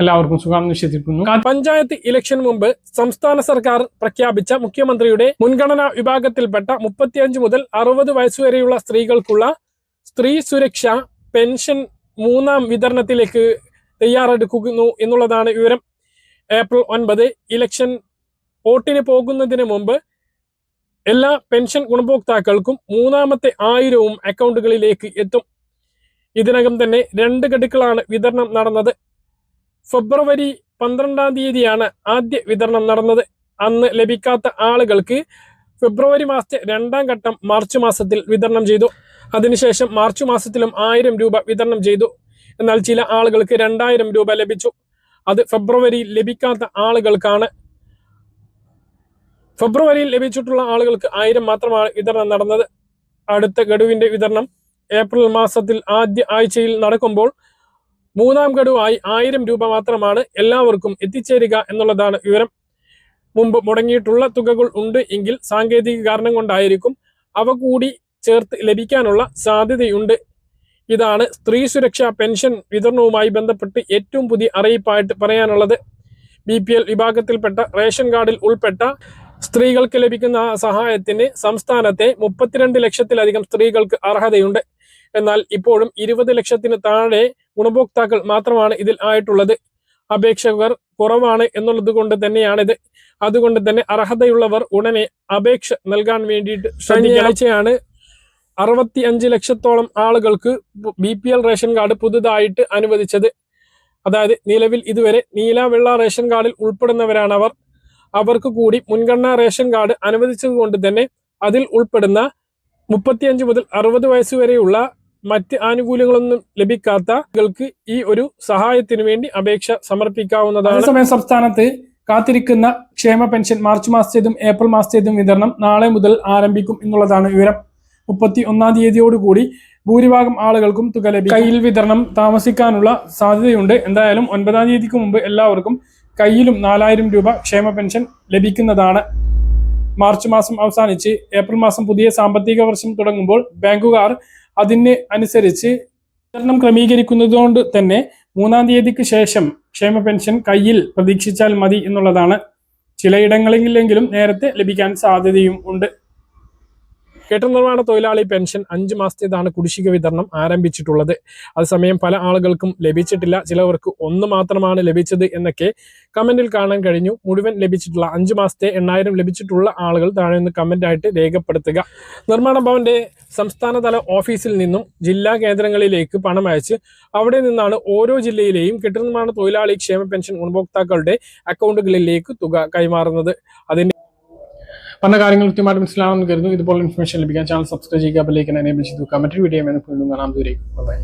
എല്ലാവർക്കും സുഖം നിശ്ചയിച്ചിരിക്കുന്നു. പഞ്ചായത്ത് ഇലക്ഷൻ മുമ്പ് സംസ്ഥാന സർക്കാർ പ്രഖ്യാപിച്ച മുഖ്യമന്ത്രിയുടെ മുൻഗണനാ വിഭാഗത്തിൽപ്പെട്ട 35 മുതൽ 60 വയസ്സുവരെയുള്ള സ്ത്രീകൾക്കുള്ള സ്ത്രീ സുരക്ഷ പെൻഷൻ മൂന്നാം വിതരണത്തിലേക്ക് തയ്യാറെടുക്കുന്നു എന്നുള്ളതാണ് വിവരം. ഏപ്രിൽ 9 ഇലക്ഷൻ വോട്ടിന് പോകുന്നതിന് മുമ്പ് എല്ലാ പെൻഷൻ ഗുണഭോക്താക്കൾക്കും മൂന്നാമത്തെ 1000-ഉം അക്കൗണ്ടുകളിലേക്ക് എത്തും. ഇതിനകം തന്നെ 2 ഗഡുക്കളാണ് വിതരണം നടന്നത്. ഫെബ്രുവരി 12-ാം തീയതിയാണ് ആദ്യ വിതരണം നടന്നത്. അന്ന് ലഭിക്കാത്ത ആളുകൾക്ക് ഫെബ്രുവരി മാസത്തെ 2ാം ഘട്ടം മാർച്ച് മാസത്തിൽ വിതരണം ചെയ്തു. അതിനുശേഷം മാർച്ച് മാസത്തിലും 1000 രൂപ വിതരണം ചെയ്തു. എന്നാൽ ചില ആളുകൾക്ക് 2000 രൂപ ലഭിച്ചു. അത് ഫെബ്രുവരിയിൽ ലഭിക്കാത്ത ആളുകൾക്കാണ്. ഫെബ്രുവരിയിൽ ലഭിച്ചിട്ടുള്ള ആളുകൾക്ക് 1000 മാത്രമാണ് വിതരണം നടന്നത്. അടുത്ത ഗഡുവിന്റെ വിതരണം ഏപ്രിൽ മാസത്തിൽ ആദ്യ ആഴ്ചയിൽ നടക്കുമ്പോൾ 3ാം ഗഡുവായി 1000 രൂപ മാത്രമാണ് എല്ലാവർക്കും എത്തിച്ചേരുക എന്നുള്ളതാണ് വിവരം. മുമ്പ് മുടങ്ങിയിട്ടുള്ള തുകകൾ ഉണ്ട് എങ്കിൽ സാങ്കേതിക കാരണം കൊണ്ടായിരിക്കും അവ കൂടി ചേർത്ത് ലഭിക്കാനുള്ള സാധ്യതയുണ്ട്. ഇതാണ് സ്ത്രീ സുരക്ഷാ പെൻഷൻ വിതരണവുമായി ബന്ധപ്പെട്ട് ഏറ്റവും പുതിയ അറിയിപ്പായിട്ട് പറയാനുള്ളത്. BPL വിഭാഗത്തിൽപ്പെട്ട റേഷൻ കാർഡിൽ ഉൾപ്പെട്ട സ്ത്രീകൾക്ക് ലഭിക്കുന്ന സഹായത്തിന് സംസ്ഥാനത്തെ 32 ലക്ഷത്തിലധികം സ്ത്രീകൾക്ക് അർഹതയുണ്ട്. എന്നാൽ ഇപ്പോഴും 20 ലക്ഷത്തിന് താഴെ ഗുണഭോക്താക്കൾ മാത്രമാണ് ഇതിൽ ആയിട്ടുള്ളത്. അപേക്ഷകർ കുറവാണ് എന്നുള്ളത് കൊണ്ട് തന്നെയാണിത്. അതുകൊണ്ട് തന്നെ അർഹതയുള്ളവർ ഉടനെ അപേക്ഷ നൽകാൻ വേണ്ടിയിട്ട് ശനിയാഴ്ചയാണ് 65 ലക്ഷത്തോളം ആളുകൾക്ക് BPL റേഷൻ കാർഡ് പുതുതായിട്ട് അനുവദിച്ചത്. അതായത് നിലവിൽ ഇതുവരെ നീല വെള്ള റേഷൻ കാർഡിൽ ഉൾപ്പെടുന്നവരാണ് അവർ. അവർക്ക് കൂടി മുൻഗണനാ റേഷൻ കാർഡ് അനുവദിച്ചത് കൊണ്ട് തന്നെ അതിൽ ഉൾപ്പെടുന്ന 35 മുതൽ 60 വയസ്സ് വരെയുള്ള മറ്റ് ആനുകൂല്യങ്ങളൊന്നും ലഭിക്കാത്തവർക്ക് ഈ ഒരു സഹായത്തിനു വേണ്ടി അപേക്ഷ സമർപ്പിക്കാവുന്നതാണ്. അതേസമയം സംസ്ഥാനത്ത് കാത്തിരിക്കുന്ന ക്ഷേമ പെൻഷൻ മാർച്ച് മാസത്തേതും ഏപ്രിൽ മാസത്തേതും വിതരണം നാളെ മുതൽ ആരംഭിക്കും എന്നുള്ളതാണ് വിവരം. 31-ാം തീയതിയോടുകൂടി ഭൂരിഭാഗം ആളുകൾക്കും തുക ലഭിക്കും. കയ്യിൽ വിതരണം താമസിക്കാനുള്ള സാധ്യതയുണ്ട്. എന്തായാലും 9-ാം തീയതിക്ക് മുമ്പ് എല്ലാവർക്കും കയ്യിലും 4000 രൂപ ക്ഷേമ പെൻഷൻ ലഭിക്കുന്നതാണ്. മാർച്ച് മാസം അവസാനിച്ച് ഏപ്രിൽ മാസം പുതിയ സാമ്പത്തിക വർഷം തുടങ്ങുമ്പോൾ ബാങ്കുകാർ അതിന് അനുസരിച്ച് വിതരണം ക്രമീകരിക്കുന്നതുകൊണ്ട് തന്നെ 3-ാം തീയതിക്ക് ശേഷം ക്ഷേമ പെൻഷൻ കയ്യിൽ പ്രതീക്ഷിച്ചാൽ മതി എന്നുള്ളതാണ്. ചിലയിടങ്ങളിലെങ്കിലും നേരത്തെ ലഭിക്കാൻ സാധ്യതയും ഉണ്ട്. കെട്ടിട നിർമ്മാണ തൊഴിലാളി പെൻഷൻ 5 മാസത്തേതാണ് കുടിശ്ശിക വിതരണം ആരംഭിച്ചിട്ടുള്ളത്. അതേസമയം പല ആളുകൾക്കും ലഭിച്ചിട്ടില്ല. ചിലവർക്ക് 1 മാത്രമാണ് ലഭിച്ചത് എന്നൊക്കെ കമന്റിൽ കാണാൻ കഴിഞ്ഞു. മുഴുവൻ ലഭിച്ചിട്ടുള്ള 5 മാസത്തെ 8000 ലഭിച്ചിട്ടുള്ള ആളുകൾ താഴെ നിന്ന് കമന്റായിട്ട് രേഖപ്പെടുത്തുക. നിർമ്മാണ ഭവന്റെ സംസ്ഥാനതല ഓഫീസിൽ നിന്നും ജില്ലാ കേന്ദ്രങ്ങളിലേക്ക് പണം അയച്ച് അവിടെ നിന്നാണ് ഓരോ ജില്ലയിലെയും കെട്ടിട നിർമ്മാണ തൊഴിലാളി ക്ഷേമ പെൻഷൻ ഗുണഭോക്താക്കളുടെ അക്കൗണ്ടുകളിലേക്ക് തുക കൈമാറുന്നത്. അതിന്റെ പറഞ്ഞ കാര്യങ്ങൾ കൃത്യമായിട്ട് മനസ്സിലാണെന്ന് കരുതുന്നു. ഇതുപോലെ ഇൻഫർമേഷൻ ലഭിക്കാൻ ചാനൽ സബ്സ്ക്രൈബ് ചെയ്യുക, ബെൽ ഐക്കൺ എനേബിൾ ചെയ്തു. മറ്റൊരു വീഡിയോ വീണ്ടും കാണാം. ദൂരേക്ക് ബൈ.